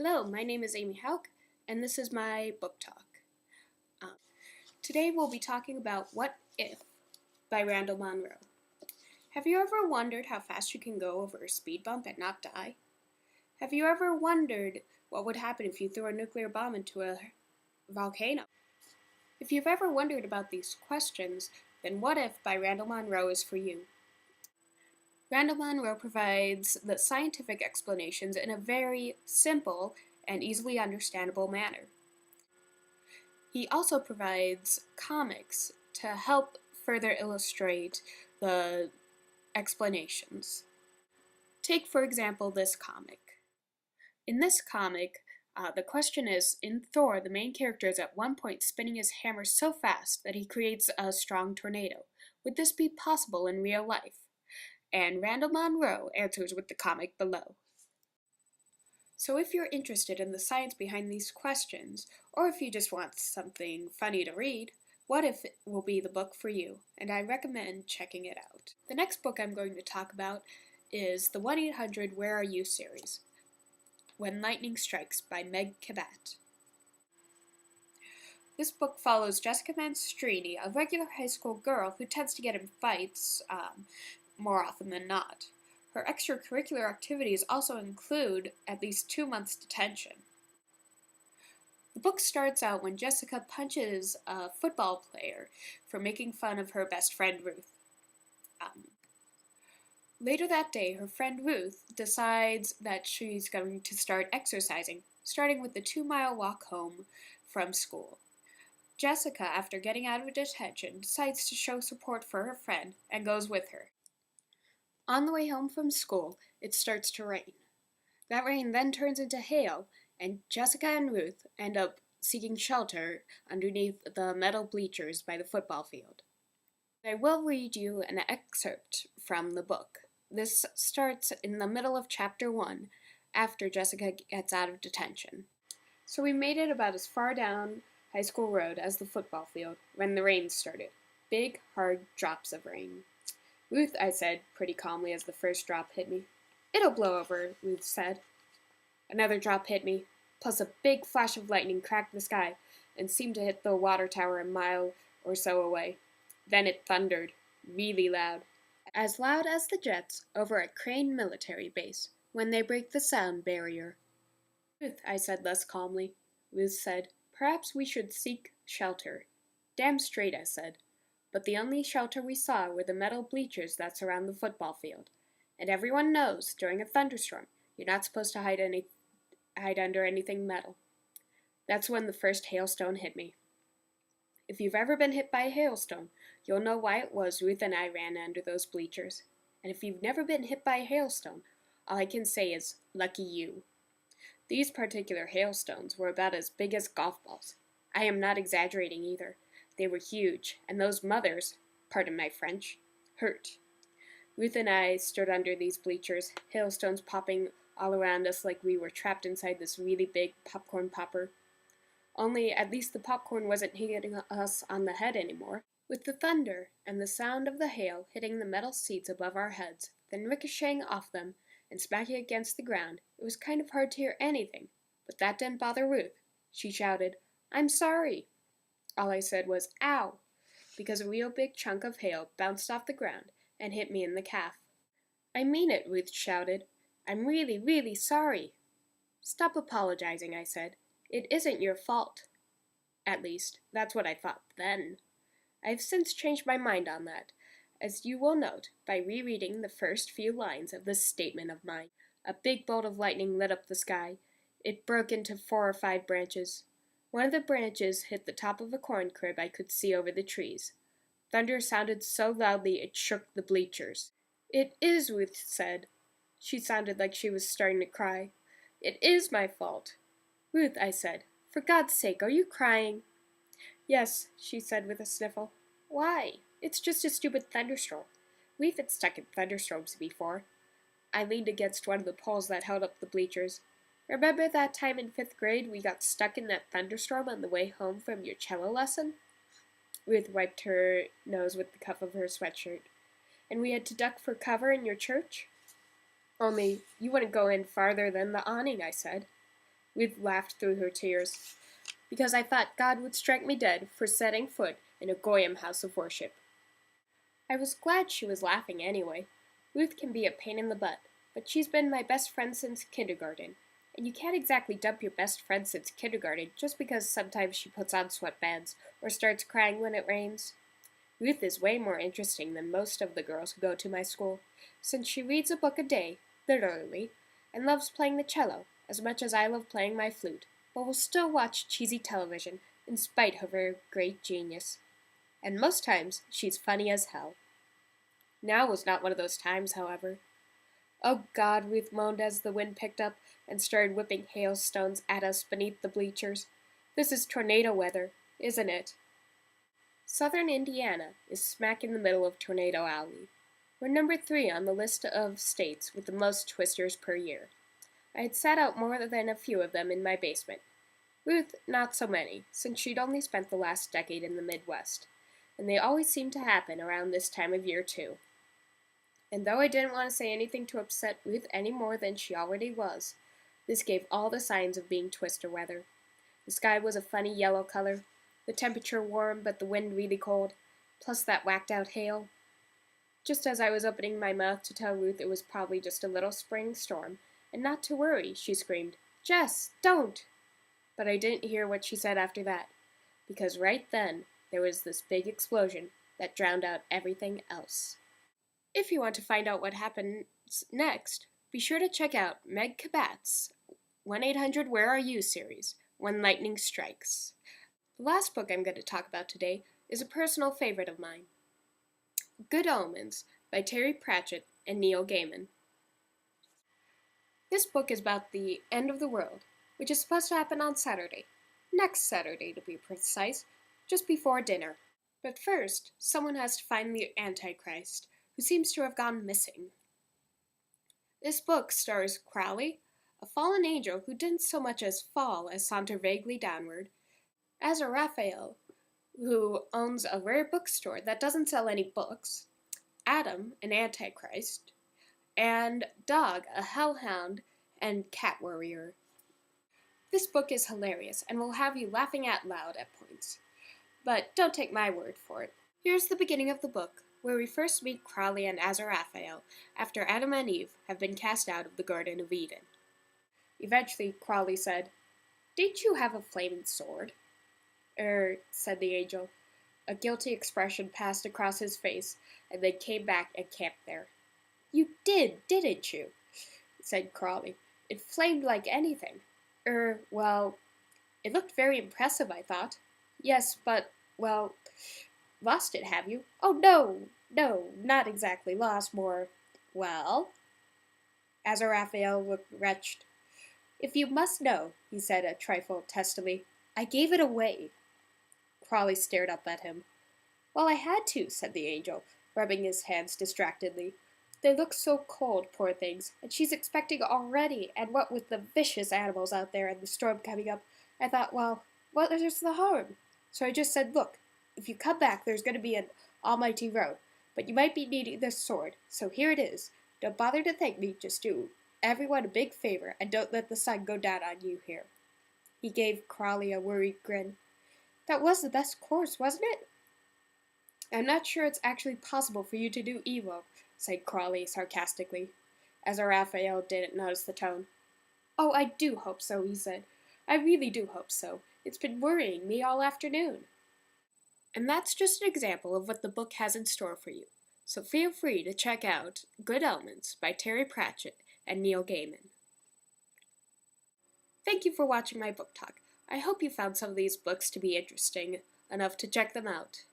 Hello, my name is Amy Hauk, and this is my book talk. Um, Today we'll be talking about What If by Randall Munroe. Have you ever wondered how fast you can go over a speed bump and not die? Have you ever wondered what would happen if you threw a nuclear bomb into a volcano? If you've ever wondered about these questions, then What If by Randall Munroe is for you. Randall Munroe provides the scientific explanations in a very simple and easily understandable manner. He also provides comics to help further illustrate the explanations. Take, for example, this comic. In this comic, the question is, in Thor, the main character is at one point spinning his hammer so fast that he creates a strong tornado. Would this be possible in real life? And Randall Munroe answers with the comic below. So if you're interested in the science behind these questions, or if you just want something funny to read, What If will be the book for you, and I recommend checking it out. The next book I'm going to talk about is the 1-800 Where Are You series, When Lightning Strikes by Meg Cabot. This book follows Jessica Manstrini, a regular high school girl who tends to get in fights more often than not. Her extracurricular activities also include at least 2 months' detention. The book starts out when Jessica punches a football player for making fun of her best friend Ruth. Later that day, her friend Ruth decides that she's going to start exercising, starting with the 2-mile walk home from school. Jessica, after getting out of detention, decides to show support for her friend and goes with her. On the way home from school, it starts to rain. That rain then turns into hail, and Jessica and Ruth end up seeking shelter underneath the metal bleachers by the football field. I will read you an excerpt from the book. This starts in the middle of chapter 1, after Jessica gets out of detention. So we made it about as far down High School Road as the football field when the rain started. Big, hard drops of rain. Ruth, I said, pretty calmly as the first drop hit me. It'll blow over, Ruth said. Another drop hit me, plus a big flash of lightning cracked the sky and seemed to hit the water tower a mile or so away. Then it thundered, really loud. As the jets over a Crane military base when they break the sound barrier. Ruth, I said less calmly. Ruth said, perhaps we should seek shelter. Damn straight, I said. But the only shelter we saw were the metal bleachers that surround the football field. And everyone knows, during a thunderstorm, you're not supposed to hide under anything metal. That's when the first hailstone hit me. If you've ever been hit by a hailstone, you'll know why it was Ruth and I ran under those bleachers. And if you've never been hit by a hailstone, all I can say is, lucky you. These particular hailstones were about as big as golf balls. I am not exaggerating either. They were huge, and those mothers, pardon my French, hurt. Ruth and I stood under these bleachers, hailstones popping all around us like we were trapped inside this really big popcorn popper. Only at least the popcorn wasn't hitting us on the head anymore. With the thunder and the sound of the hail hitting the metal seats above our heads, then ricocheting off them and smacking against the ground, it was kind of hard to hear anything. But that didn't bother Ruth. She shouted, "I'm sorry." All I said was, ow, because a real big chunk of hail bounced off the ground and hit me in the calf. I mean it, Ruth shouted. I'm really, really sorry. Stop apologizing, I said. It isn't your fault. At least, that's what I thought then. I've since changed my mind on that, as you will note by rereading the first few lines of this statement of mine. A big bolt of lightning lit up the sky. It broke into 4 or 5 branches. One of the branches hit the top of a corn crib I could see over the trees. Thunder sounded so loudly it shook the bleachers. It is, Ruth said. She sounded like she was starting to cry. It is my fault. Ruth, I said, for God's sake, are you crying? Yes, she said with a sniffle. Why? It's just a stupid thunderstorm. We've been stuck in thunderstorms before. I leaned against one of the poles that held up the bleachers. Remember that time in 5th grade we got stuck in that thunderstorm on the way home from your cello lesson? Ruth wiped her nose with the cuff of her sweatshirt. And we had to duck for cover in your church? Only, you wouldn't go in farther than the awning, I said. Ruth laughed through her tears. Because I thought God would strike me dead for setting foot in a Goyim house of worship. I was glad she was laughing anyway. Ruth can be a pain in the butt, but she's been my best friend since kindergarten, and you can't exactly dump your best friend since kindergarten just because sometimes she puts on sweatbands or starts crying when it rains. Ruth is way more interesting than most of the girls who go to my school, since she reads a book a day, literally, and loves playing the cello as much as I love playing my flute, but will still watch cheesy television in spite of her great genius. And most times, she's funny as hell. Now was not one of those times, however. Oh God, Ruth moaned as the wind picked up and started whipping hailstones at us beneath the bleachers. This is tornado weather, isn't it? Southern Indiana is smack in the middle of Tornado Alley. We're number 3 on the list of states with the most twisters per year. I had sat out more than a few of them in my basement. Ruth, not so many, since she'd only spent the last decade in the Midwest. And they always seemed to happen around this time of year, too. And though I didn't want to say anything to upset Ruth any more than she already was, this gave all the signs of being twister weather. The sky was a funny yellow color, the temperature warm but the wind really cold, plus that whacked out hail. Just as I was opening my mouth to tell Ruth it was probably just a little spring storm, and not to worry, she screamed, "Jess, don't!" But I didn't hear what she said after that, because right then there was this big explosion that drowned out everything else. If you want to find out what happens next, be sure to check out Meg Kabat's 1-800-WHERE-ARE-YOU series, When Lightning Strikes. The last book I'm going to talk about today is a personal favorite of mine, Good Omens by Terry Pratchett and Neil Gaiman. This book is about the end of the world, which is supposed to happen on Saturday. Next Saturday, to be precise, just before dinner. But first, someone has to find the Antichrist, who seems to have gone missing. This book stars Crowley, a fallen angel who didn't so much as fall as saunter vaguely downward, Aziraphale, who owns a rare bookstore that doesn't sell any books, Adam, an Antichrist, and Dog, a hellhound and cat warrior. This book is hilarious and will have you laughing out loud at points. But don't take my word for it. Here's the beginning of the book, where we first meet Crowley and Aziraphale after Adam and Eve have been cast out of the Garden of Eden. Eventually, Crowley said, "Didn't you have a flaming sword?" Said the angel. A guilty expression passed across his face, and then came back and camped there. "You did, didn't you?" said Crowley. "It flamed like anything. Well, it looked very impressive, I thought." "Yes, but, well, lost it, have you?" "Oh, no, not exactly lost, more, well." Aziraphale looked wretched. "If you must know," he said a trifle testily, "I gave it away." Crowley stared up at him. "Well, I had to," said the angel, rubbing his hands distractedly. "They look so cold, poor things, and she's expecting already, and what with the vicious animals out there and the storm coming up, I thought, well, what is the harm? So I just said, look, if you come back, there's going to be an almighty row, but you might be needing this sword, so here it is. Don't bother to thank me, just do everyone a big favor, and don't let the sun go down on you here." He gave Crowley a worried grin. "That was the best course, wasn't it?" "I'm not sure it's actually possible for you to do evil," said Crowley sarcastically. Aziraphale didn't notice the tone. "Oh, I do hope so," he said. "I really do hope so. It's been worrying me all afternoon." And that's just an example of what the book has in store for you. So feel free to check out Good Omens by Terry Pratchett and Neil Gaiman. Thank you for watching my book talk. I hope you found some of these books to be interesting enough to check them out.